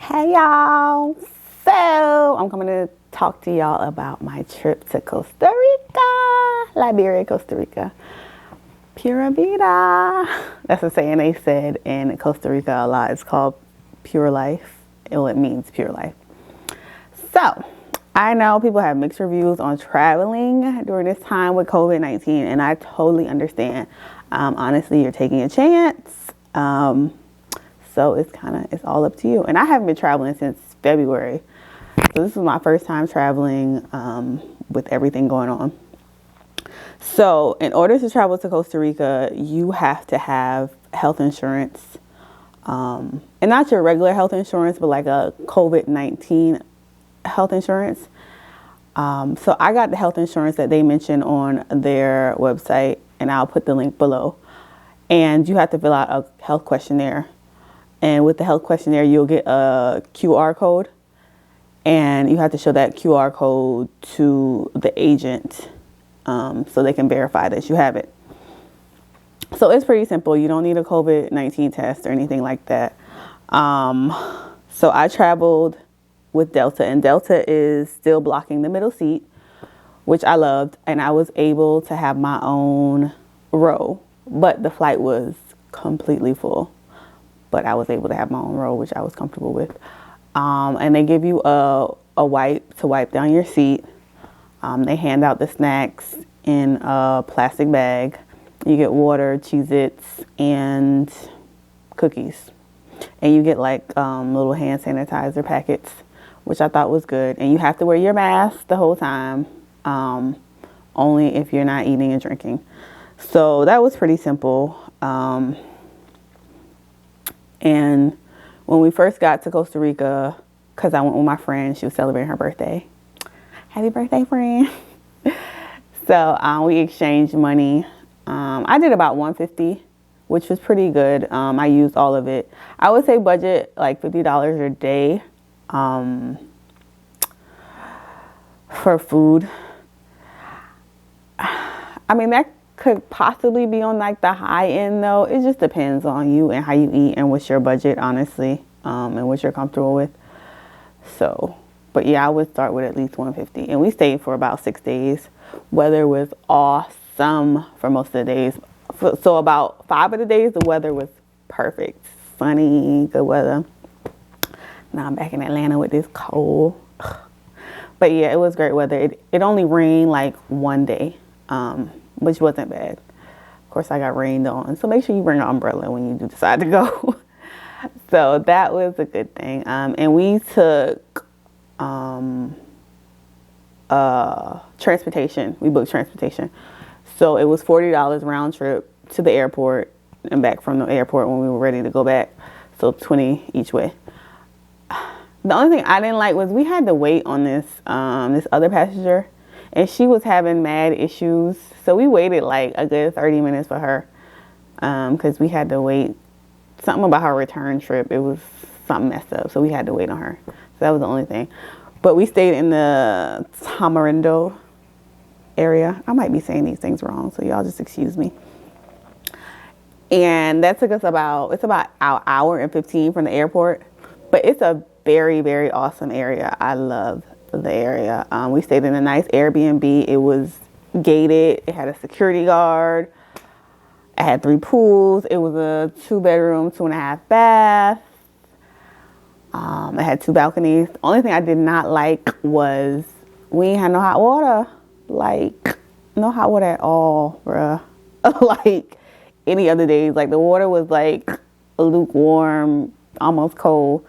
Hey y'all. So I'm coming to talk to y'all about my trip to Costa Rica, Liberia, Costa Rica. Pura vida. That's a saying they said in Costa Rica a lot. It's called pure life. Well, it means pure life. So I know people have mixed reviews on traveling during this time with COVID-19, and I totally understand. Honestly, you're taking a chance. So it's all up to you. And I haven't been traveling since February. So this was my first time traveling with everything going on. So in order to travel to Costa Rica, you have to have health insurance. And not your regular health insurance, but like a COVID-19 health insurance. So I got the health insurance that they mentioned on their website, and I'll put the link below. And you have to fill out a health questionnaire. And with the health questionnaire, you'll get a QR code. And you have to show that QR code to the agent so they can verify that you have it. So it's pretty simple. You don't need a COVID-19 test or anything like that. So I traveled with Delta, and Delta is still blocking the middle seat, which I loved. And I was able to have my own row, but the flight was completely full. But I was able to have my own row, which I was comfortable with. And they give you a wipe to wipe down your seat. They hand out the snacks in a plastic bag. You get water, Cheez-Its, and cookies. And you get like little hand sanitizer packets, which I thought was good. And you have to wear your mask the whole time, only if you're not eating and drinking. So that was pretty simple. And when we first got to Costa Rica, because I went with my friend, she was celebrating her birthday. Happy birthday, friend. So we exchanged money. I did about $150, which was pretty good. I used all of it. I would say budget like $50 a day for food. I mean, that could possibly be on like the high end though. It just depends on you and how you eat and what's your budget, honestly, and what you're comfortable with. So, but yeah, I would start with at least $150. And we stayed for about 6 days. Weather was awesome for most of the days. So about 5 of the days, the weather was perfect. Sunny, good weather. Now I'm back in Atlanta with this cold. But yeah, it was great weather. It only rained like one day, which wasn't bad. Of course, I got rained on. So make sure you bring an umbrella when you do decide to go. So that was a good thing. And we took transportation. We booked transportation. So it was $40 round trip to the airport and back from the airport when we were ready to go back. So $20 each way. The only thing I didn't like was we had to wait on this other passenger. And she was having mad issues. So we waited like a good 30 minutes for her. Because we had to wait. Something about her return trip. It was something messed up. So we had to wait on her. So that was the only thing. But we stayed in the Tamarindo area. I might be saying these things wrong. So y'all just excuse me. And that took us about an hour and 15 from the airport. But it's a very, very awesome area. I love the area. We stayed in a nice Airbnb. It was gated. It had a security guard. It had 3 pools. It was a 2-bedroom, 2.5 bath. It had 2 balconies. The only thing I did not like was we ain't had no hot water. Like, no hot water at all, bruh. Like any other days. Like the water was like lukewarm, almost cold.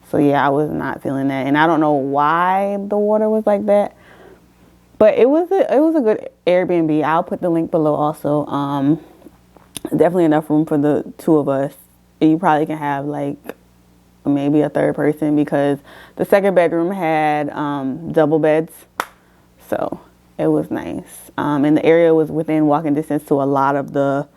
So yeah, I was not feeling that. And I don't know why the water was like that. But it was a good Airbnb. I'll put the link below also. Definitely enough room for the 2 of us. And you probably can have like maybe a 3rd person because the 2nd bedroom had double beds. So it was nice. And the area was within walking distance to a lot of the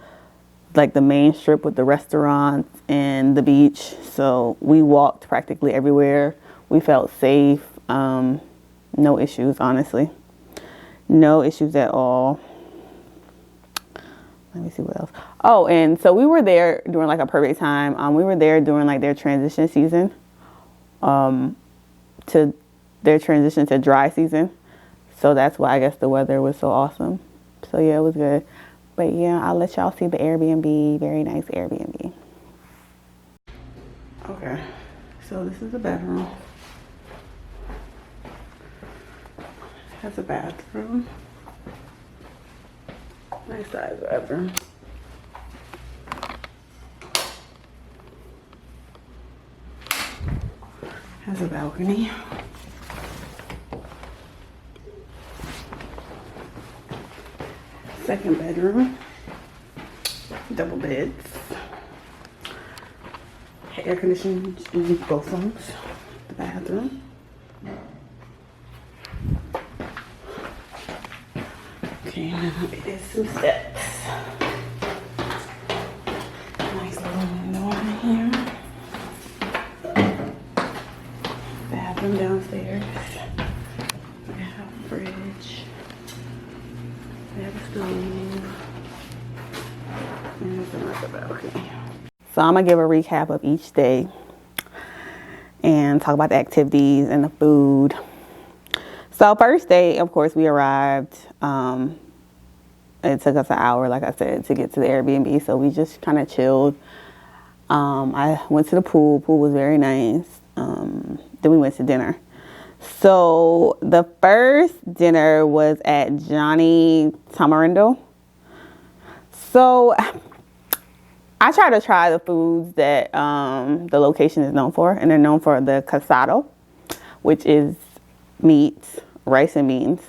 main strip with the restaurants and the beach. So we walked practically everywhere. We felt safe. No issues, honestly. No issues at all. Let me see what else. Oh, and so we were there during like a perfect time. We were there during like their transition season. to their transition to dry season. So that's why I guess the weather was so awesome. So yeah, it was good. But yeah, I'll let y'all see the Airbnb. Very nice Airbnb. Okay, so this is the bedroom. It has a bathroom. Nice size bathroom. Has a balcony. Second bedroom. Double beds. Air conditioning in both rooms. The bathroom. Okay, now it is some steps. Nice little window in here. Bathroom downstairs. We have a fridge. We have a stove. And there's another balcony. So I'm gonna give a recap of each day and talk about the activities and the food. So first day, of course, we arrived. It took us an hour, like I said, to get to the Airbnb. So we just kind of chilled. I went to the pool. Pool was very nice. Then we went to dinner. So the first dinner was at Johnny Tamarindo. So I try to try the foods that the location is known for, and they're known for the casado, which is meat, rice and beans.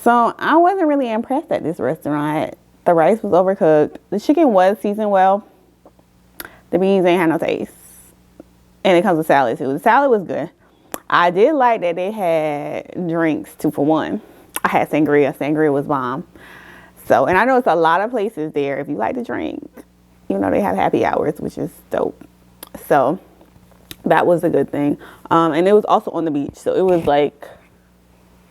So I wasn't really impressed at this restaurant. The rice was overcooked. The chicken was seasoned well. The beans ain't had no taste. And it comes with salad too. The salad was good. I did like that they had drinks 2 for $1. I had sangria. Sangria was bomb. So, and I know it's a lot of places there. If you like to drink, you know, they have happy hours, which is dope. So that was a good thing. And it was also on the beach. So it was like,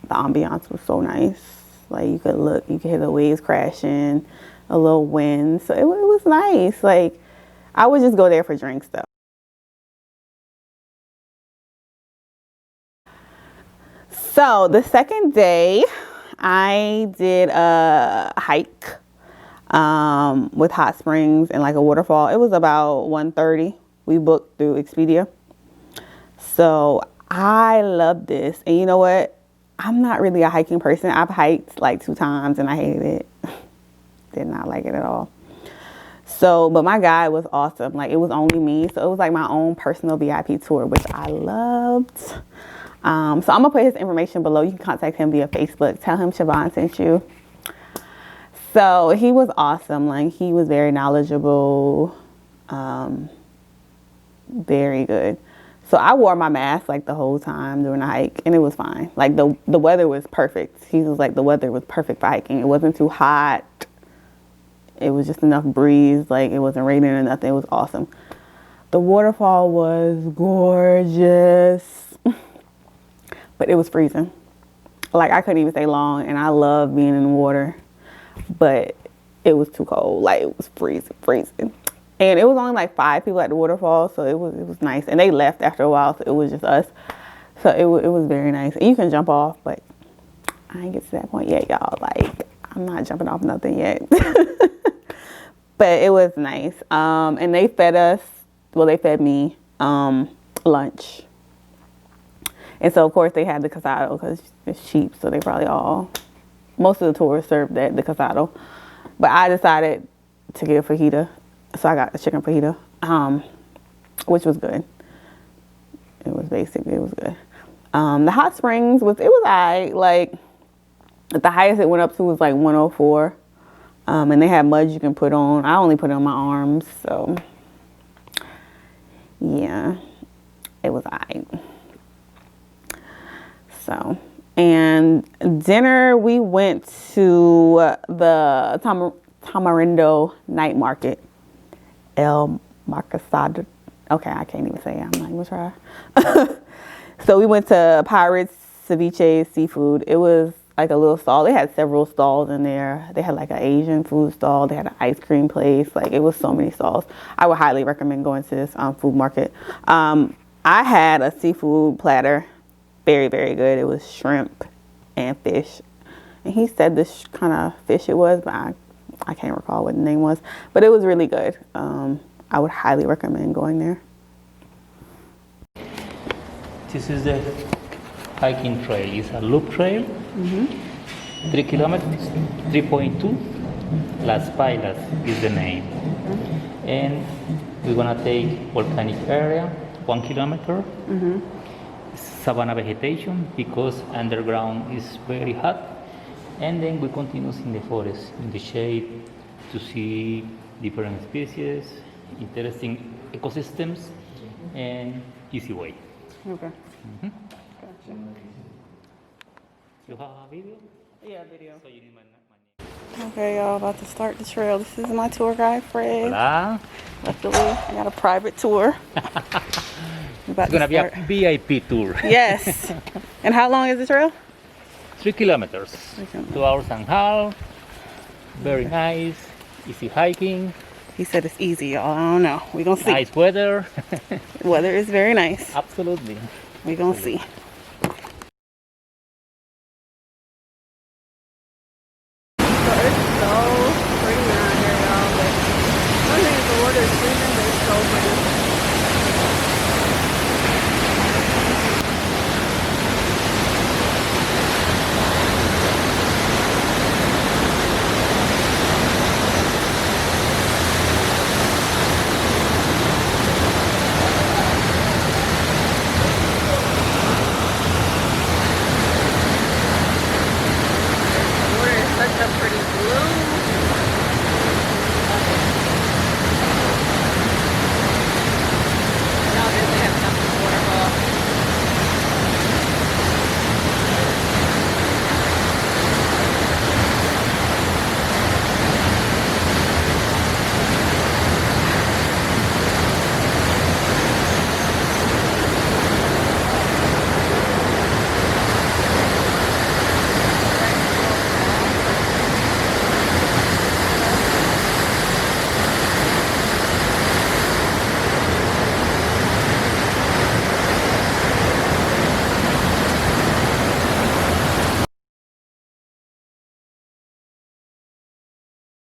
the ambiance was so nice. Like you could look, you could hear the waves crashing, a little wind. So it was nice. Like I would just go there for drinks though. So the second day, I did a hike with hot springs and like a waterfall. It was about 1:30. We booked through Expedia. So I love this. And you know what? I'm not really a hiking person. I've hiked like 2 times and I hated it. Did not like it at all. So, but my guide was awesome. Like it was only me. So it was like my own personal VIP tour, which I loved. So I'm gonna put his information below. You can contact him via Facebook. Tell him Siobhan sent you. So he was awesome. Like he was very knowledgeable. Very good. So I wore my mask like the whole time during the hike and it was fine. Like the weather was perfect. He was like, the weather was perfect for hiking. It wasn't too hot. It was just enough breeze. Like it wasn't raining or nothing. It was awesome. The waterfall was gorgeous, but it was freezing. Like I couldn't even stay long and I love being in the water, but it was too cold. Like it was freezing. And it was only like 5 people at the waterfall, so it was nice. And they left after a while, so it was just us. So it was very nice. And you can jump off, but I ain't get to that point yet, y'all. Like, I'm not jumping off nothing yet. But it was nice. And they fed us, well, they fed me lunch. And so, of course, they had the casado because it's cheap, so they probably most of the tours served the casado. But I decided to get a fajita. So I got the chicken fajita, which was good. It was good. The hot springs it was alright. Like the highest it went up to was like 104. And they had mud you can put on. I only put it on my arms, so yeah, it was alright. So, and dinner we went to the Tamarindo night market. El Marcasado. Okay, I can't even say it. I'm not even try. So we went to Pirates Ceviche Seafood. It was like a little stall. They had several stalls in there. They had like an Asian food stall. They had an ice cream place. Like, it was so many stalls. I would highly recommend going to this food market. I had a seafood platter. Very, very good. It was shrimp and fish. And he said this kind of fish it was, but I can't recall what the name was. But it was really good. I would highly recommend going there. This is the hiking trail. It's a loop trail. 3 kilometers, 3.2. Las Pailas is the name. And we're gonna take volcanic area, 1 kilometer. Savanna vegetation because underground is very hot. And then we continue in the forest, in the shade, to see different species, interesting ecosystems, and easy way. Okay. Gotcha. You have a video? Yeah, video. So you need my name. Okay, y'all, about to start the trail. This is my tour guide, Fred. Hola. Luckily, I got a private tour. It's gonna be a VIP tour. Yes. And how long is the trail? 3 kilometers. 2 hours and a half. Very nice. Easy hiking. He said it's easy, y'all. I don't know. We're gonna see. Nice weather. Weather is very nice. Absolutely. We're gonna see. So it's so pretty around here, y'all. But one thing is the water is freezing, but it's so pretty.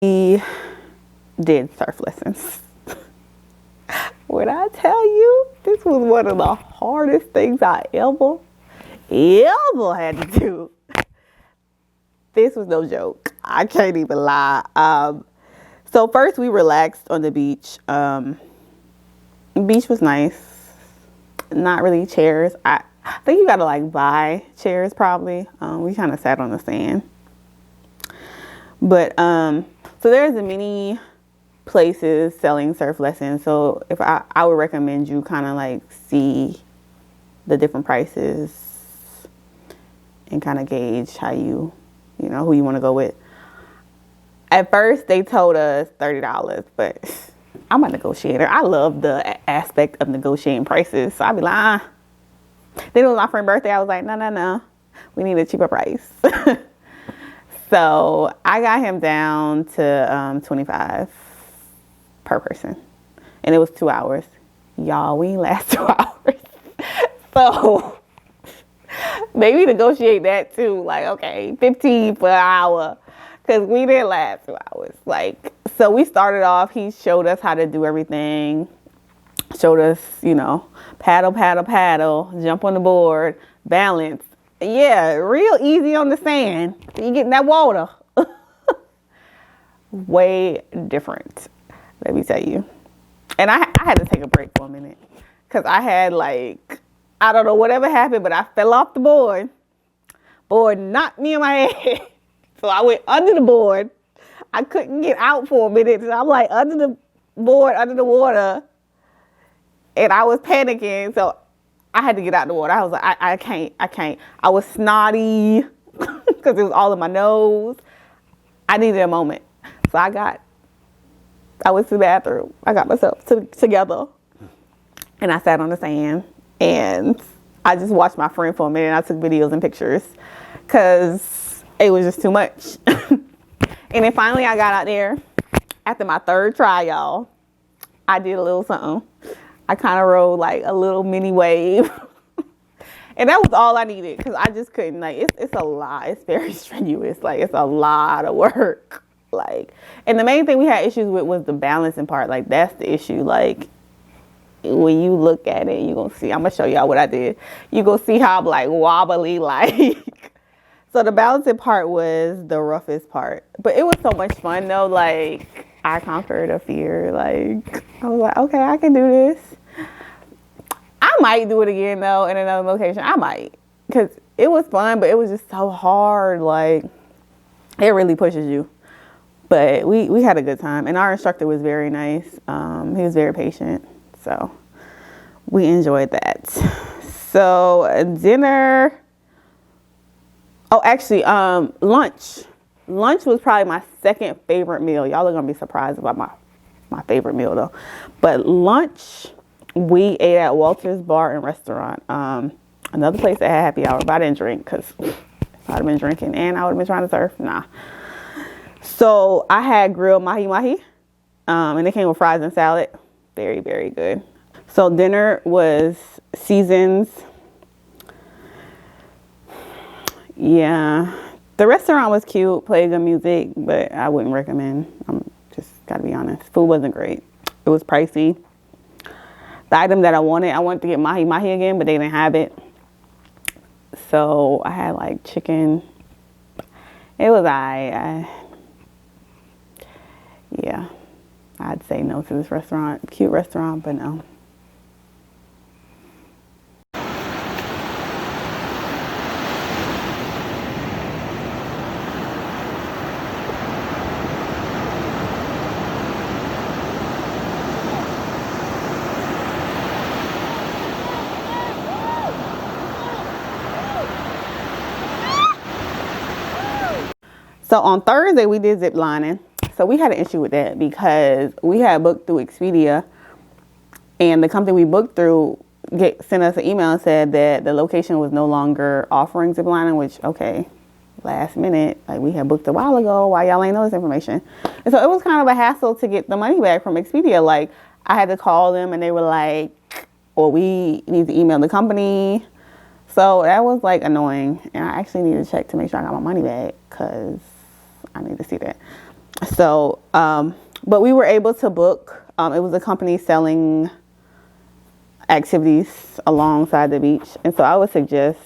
We did surf lessons. When I tell you, this was one of the hardest things I ever had to do. This was no joke. I can't even lie. So first we relaxed on the beach. The beach was nice. Not really chairs. I think you gotta like buy chairs probably. We kind of sat on the sand. But so there's many places selling surf lessons. So if I would recommend you kind of like see the different prices and kind of gauge how you know, who you want to go with. At first they told us $30, but I'm a negotiator. I love the aspect of negotiating prices. So I'd be like, Then it was my friend's birthday. I was like, no. We need a cheaper price. So I got him down to $25 per person. And it was 2 hours. Y'all, we ain't last 2 hours. So maybe negotiate that too. Like, okay, 15 per hour. Because we didn't last 2 hours. Like, so we started off, he showed us how to do everything. Showed us, paddle, jump on the board, balance. Yeah, real easy on the sand. You get in that water. Way different, let me tell you. And I had to take a break for a minute. Because I had I don't know whatever happened, but I fell off the board. Board knocked me in my head. So I went under the board. I couldn't get out for a minute. So I'm under the board, under the water. And I was panicking. So I had to get out the water. I was like, I can't. I was snotty because it was all in my nose. I needed a moment. So I went to the bathroom. I got myself together. And I sat on the sand. And I just watched my friend for a minute. And I took videos and pictures. Because it was just too much. And then finally I got out there after my third try, y'all. I did a little something. I kind of rode like a little mini wave. And that was all I needed because I just couldn't, like, it's a lot. It's very strenuous. Like, it's a lot of work. Like, and the main thing we had issues with was the balancing part. Like, that's the issue. Like, when you look at it, you're going to see, I'm going to show y'all what I did. You're going to see how I'm like wobbly, like. So the balancing part was the roughest part. But it was so much fun though. Like, I conquered a fear. Like, I was like, okay, I can do this. I might do it again though in another location. I might, because it was fun, but it was just so hard. Like, it really pushes you. But we had a good time, and our instructor was very nice. He was very patient, so we enjoyed that. So dinner. Oh, actually, lunch. Lunch was probably my second favorite meal. Y'all are gonna be surprised about my favorite meal though. But lunch, we ate at Walter's Bar and Restaurant. Another place that had happy hour, but I didn't drink because I'd have been drinking and I would have been trying to surf. Nah. So I had grilled mahi-mahi, and it came with fries and salad. Very, very good. So dinner was seasons. Yeah. The restaurant was cute, played good music, but I wouldn't recommend. I'm just gotta be honest. Food wasn't great. It was pricey. The item that I wanted to get mahi-mahi again, but they didn't have it. So I had like chicken. It was yeah, I'd say no to this restaurant. Cute restaurant, but no. So on Thursday, we did zip lining. So we had an issue with that because we had booked through Expedia, and the company we booked through sent us an email and said that the location was no longer offering zip lining, which, okay, last minute, like we had booked a while ago. Why y'all ain't know this information? And so it was kind of a hassle to get the money back from Expedia. Like, I had to call them and they were like, well, we need to email the company. So that was like annoying. And I actually need to check to make sure I got my money back because I need to see that. So, but we were able to book. It was a company selling activities alongside the beach. And so I would suggest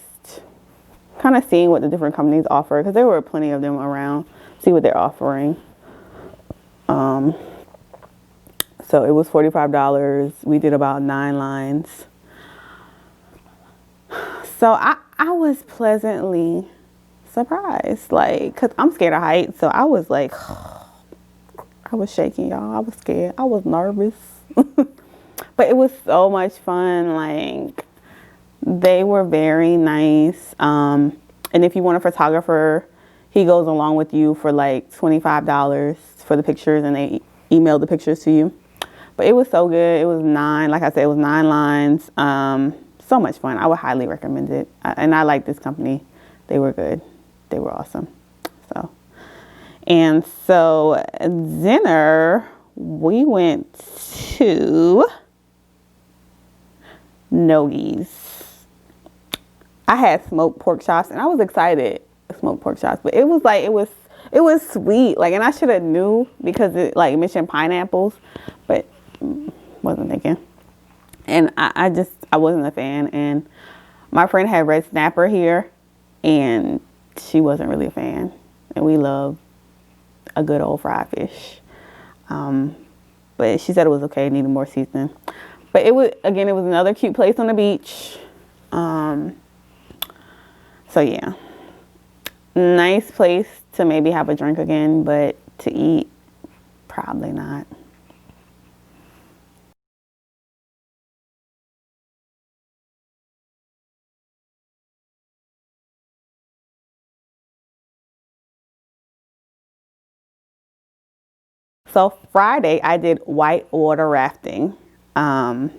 kind of seeing what the different companies offer, because there were plenty of them around. See what they're offering. So it was $45. We did about 9 lines. So I was pleasantly surprised, like, cause I'm scared of heights. So I was like, I was shaking, y'all. I was scared. I was nervous, but it was so much fun. Like, they were very nice. And if you want a photographer, he goes along with you for like $25 for the pictures, and they email the pictures to you. But it was so good. It was 9, like I said, it was 9 lines. So much fun. I would highly recommend it. And I like this company. They were good. They were awesome. So dinner, we went to Nogie's. I had smoked pork chops, and I was excited. Smoked pork chops, but it was like it was sweet. Like, and I should have knew because it like mentioned pineapples, but wasn't thinking. And I wasn't a fan. And my friend had red snapper here, and she wasn't really a fan. And we love a good old fried fish. But she said it was okay, it needed more seasoning. But it was another cute place on the beach. So yeah, nice place to maybe have a drink again, but to eat, probably not. So Friday, I did whitewater rafting. And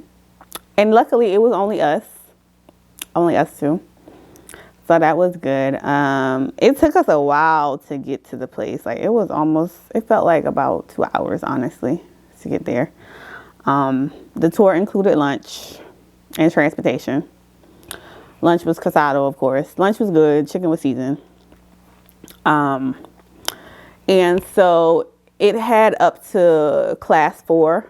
luckily it was only us two. So that was good. It took us a while to get to the place. Like it felt like about 2 hours, honestly, to get there. The tour included lunch and transportation. Lunch was casado, of course. Lunch was good. Chicken was seasoned. And so it had up to class 4.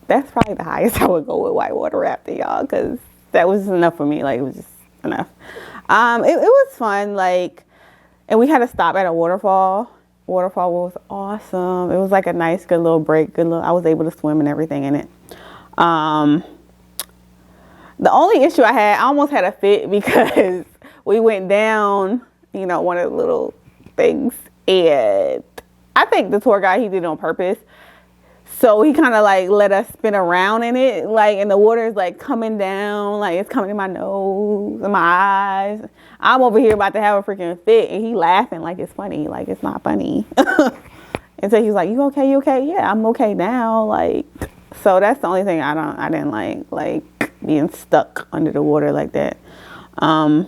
That's probably the highest I would go with whitewater rafting, y'all, because that was enough for me. Like, it was just enough. It was fun. Like, and we had to stop at a waterfall. Waterfall was awesome. It was like a nice, good little break. I was able to swim and everything in it. The only issue I had, I almost had a fit because we went down, one of the little things, and I think the tour guide, he did it on purpose. So he kind of like let us spin around in it, like, and the water is like coming down, like it's coming in my nose and my eyes. I'm over here about to have a freaking fit, and he laughing like it's funny, like it's not funny. And so he's like, "You okay? You okay?" Yeah, I'm okay now. Like, so that's the only thing I didn't like being stuck under the water like that. So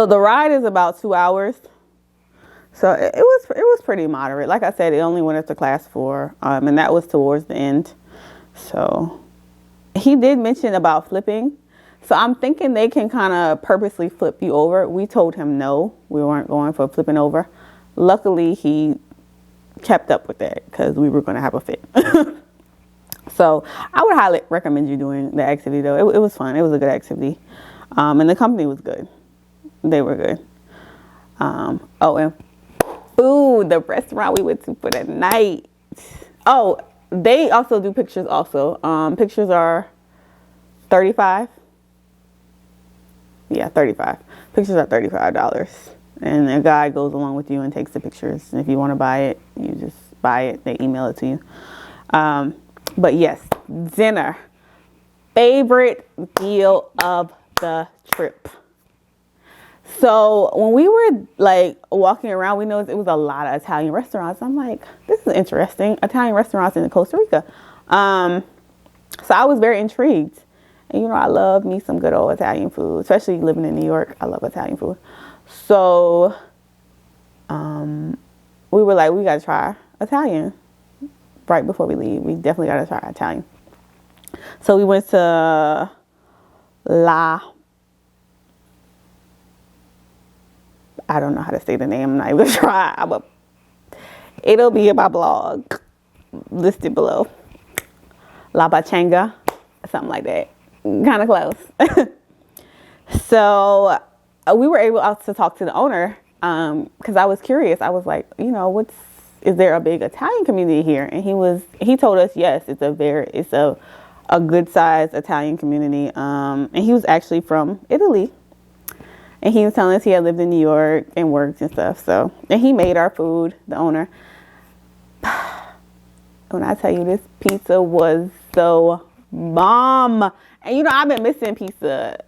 the ride is about 2 hours. So it was pretty moderate. Like I said, it only went up to class 4, and that was towards the end. So he did mention about flipping. So I'm thinking they can kind of purposely flip you over. We told him no, we weren't going for flipping over. Luckily, he kept up with that because we were going to have a fit. So I would highly recommend you doing the activity, though. It was fun. It was a good activity. And the company was good. They were good. And food, the restaurant we went to for the night. Oh, they also do pictures also. Pictures are $35. Yeah, $35. Pictures are $35. And a guy goes along with you and takes the pictures. And if you want to buy it, you just buy it. They email it to you. But yes, dinner. Favorite meal of the trip. So when we were like walking around, we noticed it was a lot of Italian restaurants. I'm like, this is interesting. Italian restaurants in Costa Rica. So I was very intrigued. And I love me some good old Italian food, especially living in New York. I love Italian food. So we were like, we got to try Italian right before we leave. We definitely got to try Italian. So we went to I don't know how to say the name. I'm not even going to try. It'll be in my blog listed below. La Bachanga, something like that. Kind of close. So we were able to talk to the owner because I was curious. I was like, is there a big Italian community here? And he told us, yes, it's a good sized Italian community. And he was actually from Italy. And he was telling us he had lived in New York and worked and stuff. So, and he made our food, the owner. When I tell you, this pizza was so bomb. And I've been missing pizza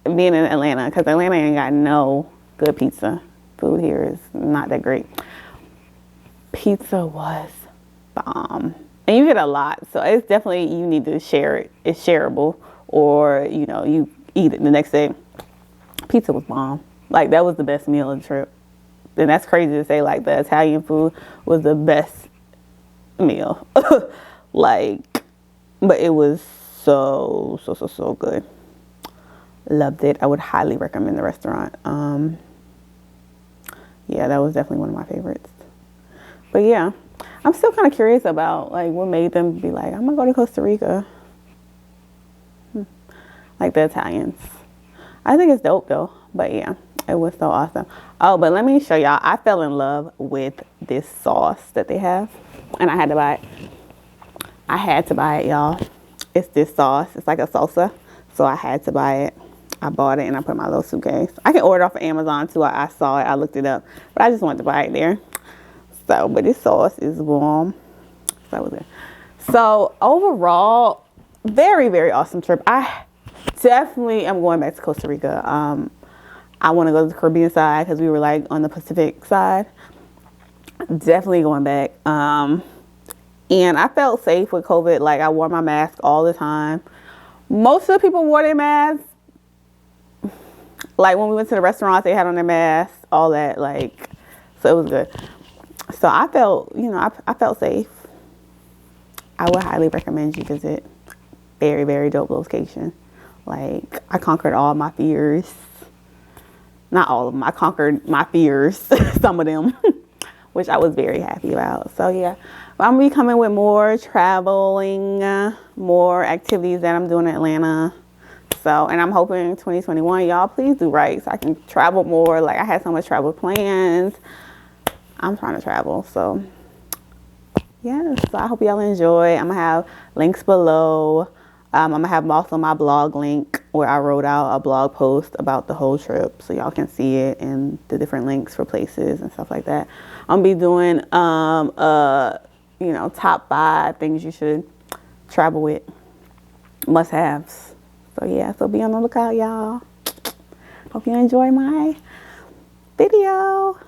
being in Atlanta because Atlanta ain't got no good pizza. Food here is not that great. Pizza was bomb. And you get a lot. So it's definitely, you need to share it. It's shareable. Or, you eat it the next day. Pizza was bomb. Like, that was the best meal of the trip. And that's crazy to say, like, the Italian food was the best meal. But it was so good. Loved it. I would highly recommend the restaurant. Yeah, that was definitely one of my favorites. But yeah, I'm still kind of curious about, like, what made them be like, I'm going to go to Costa Rica. Like the Italians. I think it's dope though, but yeah, it was so awesome. Oh, but let me show y'all. I fell in love with this sauce that they have, and I had to buy it. I had to buy it, y'all. It's this sauce. It's like a salsa, so I had to buy it. I bought it and I put it in my little suitcase. I can order it off of Amazon too. I saw it. I looked it up, but I just wanted to buy it there. So, but this sauce is bomb. So that was it. So overall, very, very awesome trip. I definitely am going back to Costa Rica. I want to go to the Caribbean side because we were like on the Pacific side. Definitely going back. And I felt safe with COVID. Like, I wore my mask all the time. Most of the people wore their masks. Like when we went to the restaurants, they had on their masks, all that. Like, so it was good. So I felt, I felt safe. I would highly recommend you visit. Very, very dope location. Like, I conquered all my fears. Not all of them. I conquered my fears, some of them, which I was very happy about. So yeah, I'm gonna be coming with more traveling, more activities that I'm doing in Atlanta. So, and I'm hoping 2021, y'all please do right so I can travel more. Like, I had so much travel plans. I'm trying to travel. So yes, so I hope y'all enjoy. I'm gonna have links below. I'm gonna have also my blog link where I wrote out a blog post about the whole trip so y'all can see it and the different links for places and stuff like that. I'm gonna be doing top 5 things you should travel with, must-haves. So yeah, so be on the lookout, y'all. Hope you enjoy my video.